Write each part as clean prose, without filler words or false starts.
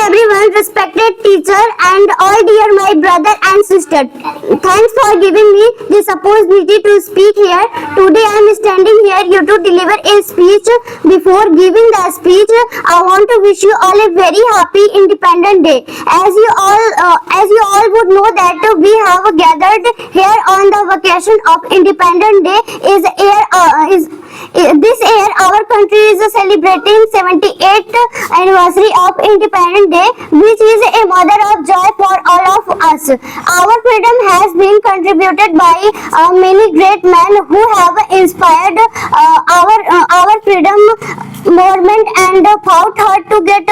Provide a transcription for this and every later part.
everyone, respected teacher and all dear my brother and sister. Thanks for giving me this opportunity to speak here. Today I am standing here you to deliver a speech. Before giving the speech, I want to wish you all a very happy Independence Day. As you all would know that we have gathered here on the vacation of Independence Day this year our country is celebrating 78th anniversary of Independence Day, which is a mother of joy for all of us. Our freedom has been contributed by many great men who have inspired our freedom movement and fought hard to get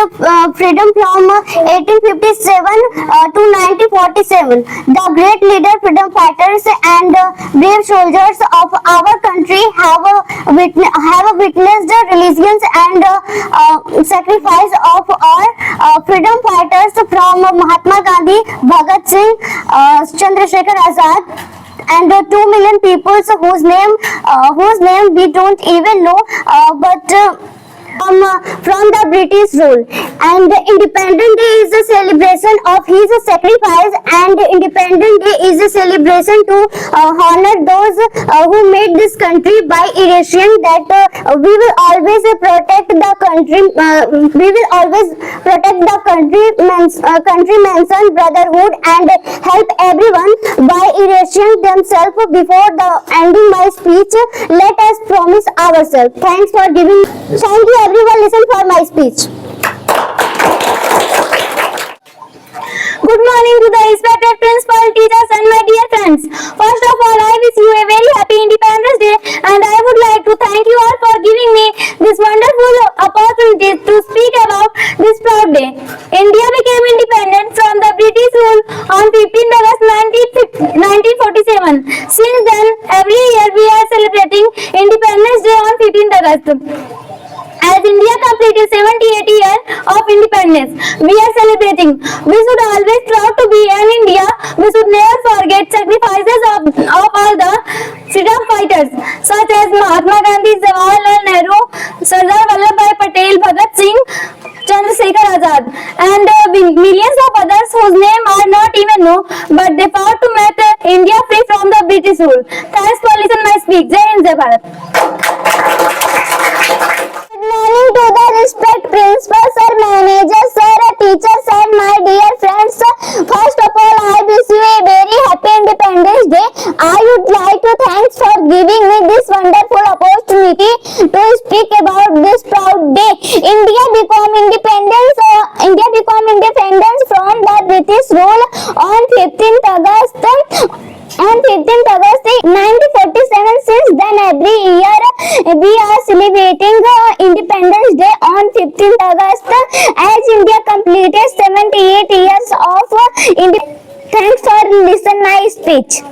freedom from 1857 to 1947. The great leader, freedom fighters and brave soldiers of our country have witnessed the resilience and sacrifice of our freedom fighters from Mahatma Gandhi, Bhagat Singh, Chandrasekhar Azad, and 2 million people whose name we don't even know, but from the British rule. And Independence Day is a celebration of his sacrifice, and Independence Day is a celebration to honor those who made this country by erasing that we will always protect the country. We will always protect the country mention brotherhood and help everyone by erasing themselves. Before the ending my speech, let us promise ourselves. Thanks for giving. Thank you everyone. Listen for my speech. Good morning to the respected principal, teachers and my dear friends. First of all, I wish you a very happy Independence Day, and I would like to thank you all for giving me this wonderful opportunity to speak about this proud day. India became independent from the British rule on 15th August 1947. Since then, every year we are celebrating Independence Day on 15th August. As India completed 78 years of independence, we are celebrating. We should always proud to be an India. We should never forget sacrifices of all the freedom fighters such as Mahatma Gandhi, Jawaharlal Nehru, Sardar Vallabhbhai Patel, Bhagat Singh, Chandrasekhar Azad, and millions of others whose names are not even known, but they fought to make India free from the British rule. Thanks for listening my speech. Jai Hind, Jai Bharat. Good morning to the respect principal sir, manager sir, teachers and my dear friends. First of all, I wish you a very happy Independence Day. I would like to thanks for giving me this wonderful opportunity to speak about this proud day. India became independent from the British rule on 15th August 1947. Since then, every year we are celebrating Independence Day on 15th August as India completed 78 years of independence. Thanks for listening my speech.